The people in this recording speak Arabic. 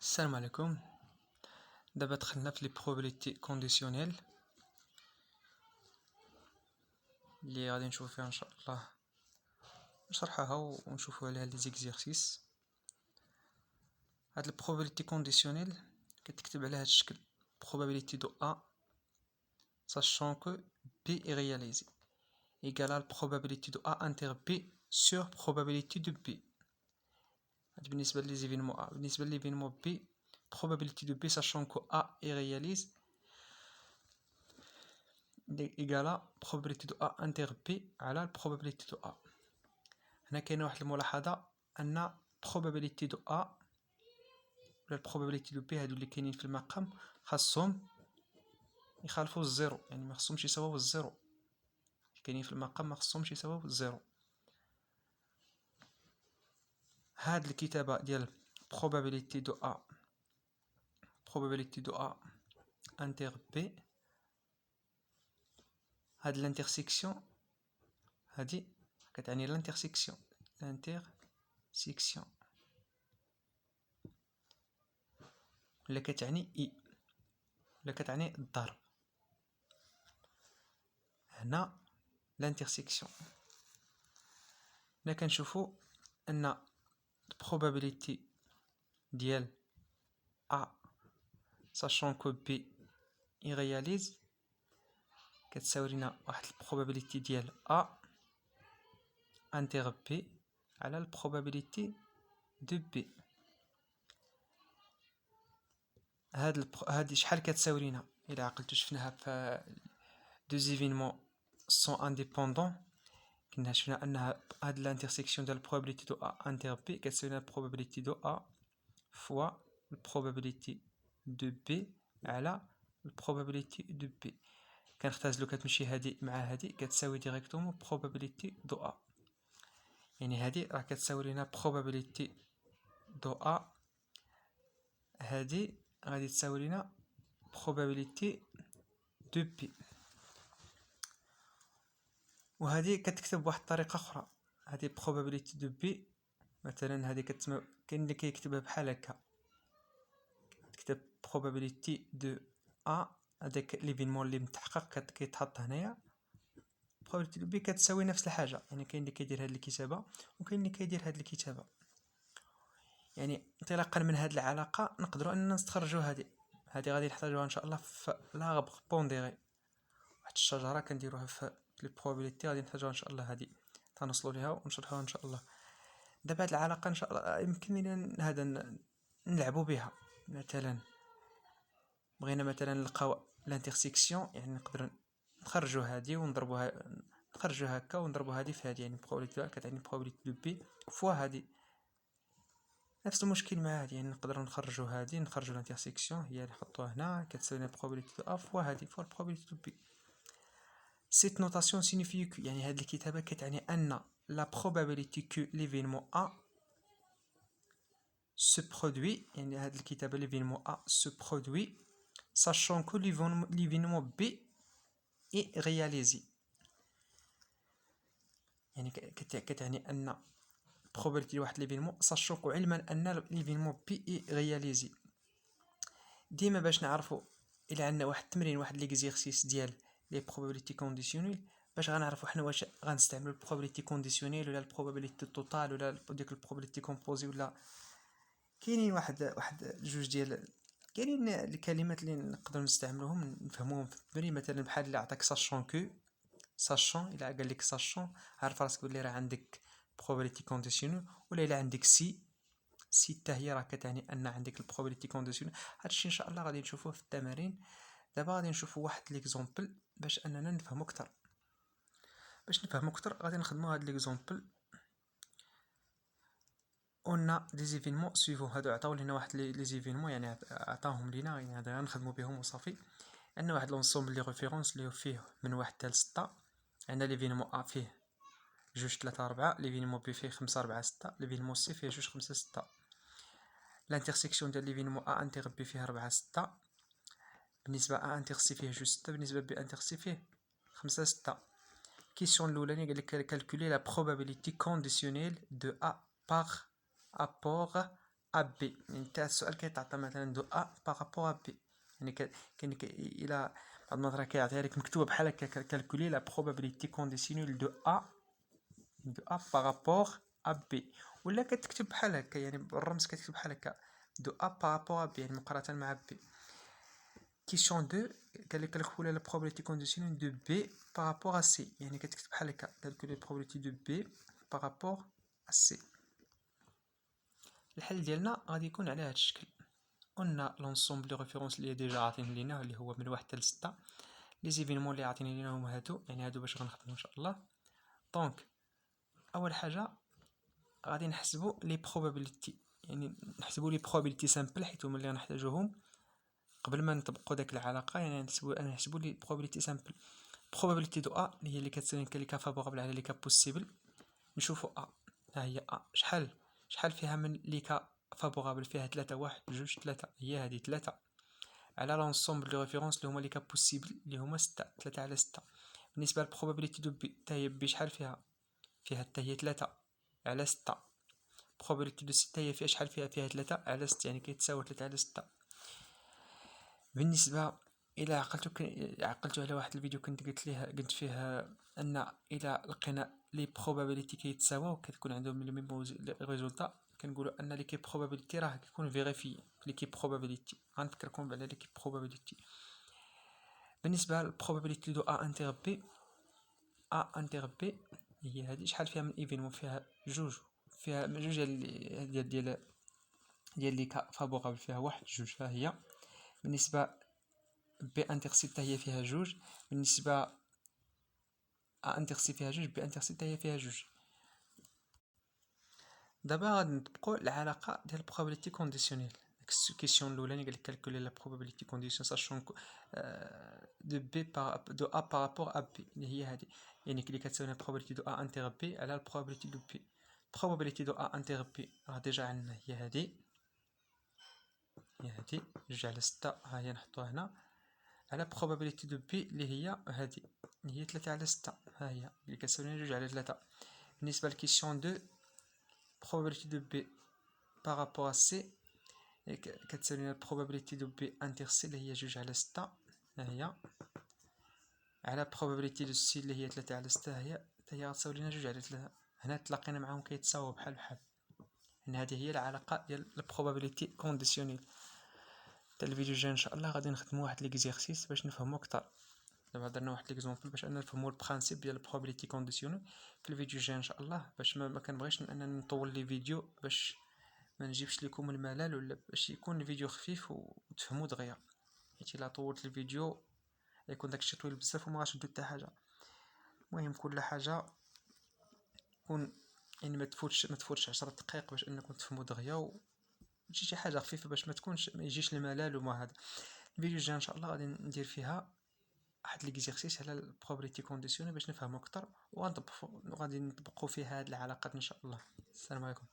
السلام عليكم. دابا دخلنا في لي probabilité كونديسيونيل اللي غادي نشوف فيها ان شاء الله نشرحها ونشوفوا عليها لي زيكزيرسيس. هاد probabilité كونديسيونيل كتكتب على هاد الشكل: probabilité de A sachant que B est réalisé égale à la probabilité de A inter B sur probabilité de B. هاد بالنسبة ليزيفينمون A. بالنسبة ليزيفينمون B, probabilité de B sachant que A est réalisé égale à probabilité de A inter B على probabilité de A. هنا كاينه واحد الملاحظة أن probabilité de A ولا probabilité de B هادو اللي كاينين في المقام خاصهم يخالفوا الزيرو، يعني ما خصهمش يساويو الزيرو. اللي كاينين في المقام ما خصهمش يساويو الزيرو. هاد الكتابة ديال probabilité de A inter B، هاد الانترسيكسيون هادي كتعني الانترسيكسيون ولا كتعني إي ولا كتعني الضرب. هنا الانترسيكسيون هنا كنشوفو أن probabilité ديال A sachant que B irréalise كتساوي لنا واحد probabilité ديال A inter B على probabilité de B. هادي شحال كتساوي لنا إلا عقلتو شفناها في deux événements sont indépendants. كنا شفنا أنها هاد الانترسيكسيون ديال probabilité de A inter B كتساوي لنا probabilité de A fois probabilité de B على probabilité de B. كنختازلو كتمشي هادي مع هادي كتساوي ديريكتومون probabilité de A، يعني هادي راه كتساوي لنا probabilité de A هادي غادي تساوي لنا probabilité de B. وهادي كتكتب بواحد الطريقة أخرى. هادي probabilité de B مثلا هادي كاين اللي كيكتبها بحال هكا، تكتب probabilité de A هداك ليفينمون اللي متحقق كيتحط هنايا probabilité de B كتساوي نفس الحاجة. يعني كاين اللي كيدير هاد الكتابة وكاين اللي كيدير هاد الكتابة. يعني انطلاقا من هاد العلاقة نقدروا أننا نستخرجوا هادي غادي نحتاجوها إن شاء الله في لاغبغ بونديري، واحد الشجرة كنديروها في لي probabilité غادي نحتاجوها إن شاء الله هادي تنوصلوا ليها ونشرحوها إن شاء الله. دابا هاد العلاقة إن شاء الله يمكن لنا هذا نلعبوا بها. مثلا بغينا مثلا نلقاو لانترسيكسيون، يعني نقدر نخرجوا هادي ونضربوها، نخرجوا هكا ونضربوا هادي في هادي، يعني probabilité كتعني probabilité de B فوا هادي. نفس المشكل مع هادي، يعني نقدر نخرجوا هادي نخرجوا لانترسيكسيون هي نحطوها هنا كتساوي لنا probabilité de A فوا هادي فوا probabilité de B. Cette notation signifie que يعني هاد الكتابة كتعني أن la probabilité que l'événement A se produit، يعني هاد الكتابة l'événement A se produit sachant que l'événement B est réalisé. يعني كتعني أن probabilité واحد l'événement sachant que علما أن l'événement B est réalisé. ديما باش نعرفوا إلا عندنا واحد التمرين واحد ليكزيرسيس ديال لي probabilité كونديسيونيل باش غنعرفوا حنا واش غنستعملوا probabilité كونديسيونيل ولا probabilité توتال ولا ديك probabilité كومبوزي، ولا كاينين واحد جوج ديال كاينين الكلمات اللي نقدر نستعملوهم نفهموهم في التمرين. مثلا بحال اللي عطاك ساشون كو، ساشون الا قال لك ساشون عارف راسك بلي راه عندك probabilité كونديسيونيل، ولا الا عندك سي حتى هي راه كتعني ان عندك البروبابيليتي كونديسيونيل. هادشي ان شاء الله غادي نشوفوه في التمارين. دابا غادي نشوفوا واحد ليكزامبل باش اننا نفهموا اكثر. غادي نخدموا هاد ليكزامبل. قلنا لي زيفينمون سويفون هادو عطاو لنا واحد لي زيفينمون، يعني عطاهم لينا، يعني هذا غنخدموا بهم وصافي. عندنا واحد لونسومبل لي ريفيرونس اللي فيه من 1 حتى 6. عندنا ليفينمون ا فيه 2 3 4، ليفينمون بي فيه 5 4 6، ليفينمون سي فيه 2 5 6. الانترسيكسيون ديال ليفينمون ا انتر بي فيه 4 6، بالنسبه ا انتر سي فيه 2 6، بالنسبه بي انتر سي فيه 5 6. كيسيون الاولانيه قال لك كالكولي لا probabilité conditionnelle de a par rapport ا بي، يعني تاع السؤال كيتعطى مثلا دو ا بارابور ا بي، يعني كاين الى بعض المرات كيعطيها لك مكتوبه بحال هكا كالكولي لا بروبابيليتي كونديسيونيل دو ا بارابور ا بي، ولا كتكتب بحال هكا يعني بالرمز كتكتب بحال هكا دو ا بارابور ا بي يعني مقارنه مع بي. كيسيون 2 قال لك كالكولي لا بروبابيليتي كونديسيونيل دو بي بارابور ا سي، يعني كتكتب بحال هكا كالكولي بروبابيليتي دو بي بارابور ا سي. الحل ديالنا غادي يكون على هذا الشكل. قلنا لونسومبل دو ريفيرونس اللي ديجا عاطين لينا اللي هو من 1 حتى 6، لي زيفينمون اللي عاطين لينا هما هادو، يعني هادو باش غنخدمو ان شاء الله. دونك اول حاجه غادي نحسبوا لي بروبابيليتي، يعني نحسبوا لي بروبابيليتي سامبل حيت هما اللي غنحتاجوهم قبل ما نطبقوا داك العلاقه، يعني نحسبوا لي بروبابيليتي سامبل. بروبابيليتي دو ا اللي هي اللي كتساوي لي كا فافورابل على لي كا بوسيبل. نشوفوا ا، ها هي ا شحال فيها من لي كا فافورابل، فيها 3 1 2 3، هي هذه 3 على لونسومبل دو ريفيرونس اللي هما لي كا بوسيبل اللي هما 6، 3 على 6. بالنسبه للبروبابيليتي دو بي حتى هي بي شحال فيها حتى هي 3 على 6. بروبابيليتي دو 6 هي فيها شحال فيها 3 على 6، يعني كيتساوي 3 على 6. بالنسبه الى عقلتو على واحد الفيديو كنت قلت فيه ان الى لقينا لي بروبابيليتي كيتساواو كتكون عندهم لي ميم ريزولطا، كنقولوا ان ليكيب بروبابيليتي راه كيكون فيريفي في ليكيب بروبابيليتي. غنفكركم على ليكيب بروبابيليتي. بالنسبه للبروبابيليتي دو ا انتر بي، ا انتر بي هي هذه شحال فيها من ايفينمون، فيها جوج ديال لي كا فابورابل، فيها واحد جوج، ها هي. بالنسبه بي انتر سي حتى هي فيها جوج، بالنسبه ا انتر سي فيها جوج، بي انتر سي حتى هي فيها جوج. دابا غادي نطبقوا العلاقه ديال البروبابيليتي كونديسيونيل. الكيسيون الاولاني قال لك كالكولي لا بروبابيليتي كونديسيون ساشون دو بي دو ا بارابور ا بي اللي هي هذه، يعني اللي كتساوي البروبابيليتي دو ا انتر بي على البروبابيليتي دو بي. البروبابيليتي دو ا انتر بي راه ديجا عندنا هي هذه، جوج على 6، ها هي نحطوها هنا، على probability دو بي اللي هي هذه اللي هي 3 على 6، ها هي اللي كتساوي جوج على 3. بالنسبه لكيسيون 2 probability دو بي بارابور ا سي كتساوي probability دو بي انتر سي اللي هي جوج على 6، ها هي، على probability دو سي اللي هي 3 على 6، ها هي غتساوي لنا جوج على 3. هنا تلاقينا معاهم كيتساووا بحال بحال، ان هذه هي العلاقه ديال البروبابيليتي كونديسيونيل. حتى الفيديو الجاي ان شاء الله غادي نخدموا واحد ليكزيرسيس باش نفهموا اكثر. دابا درنا واحد ليكزومبل باش نفهموا البرانسيپ ديال البروبابيليتي كونديسيونيل. في الفيديو الجاي ان شاء الله باش ما كنبغيش انني نطول لي فيديو باش ما نجيبش لكم الملل، ولا باش يكون الفيديو خفيف وتفهموا دغيا، حيت الا طولت الفيديو يكون داكشي طويل بزاف وما غاش ندير حتى حاجه. المهم كل حاجه يكون يعني ما تفوتش 10 دقائق باش انكم تفهموا دغيا، وتجي شي حاجه خفيفه باش ما يجيش الملل وما هذا. الفيديو الجاي ان شاء الله غادي ندير فيها واحد ليكزيرسيس على البروبابيليتي كونديسيونيل باش نفهمو اكثر، وغادي نطبقوا فيها هاد العلاقات ان شاء الله. السلام عليكم.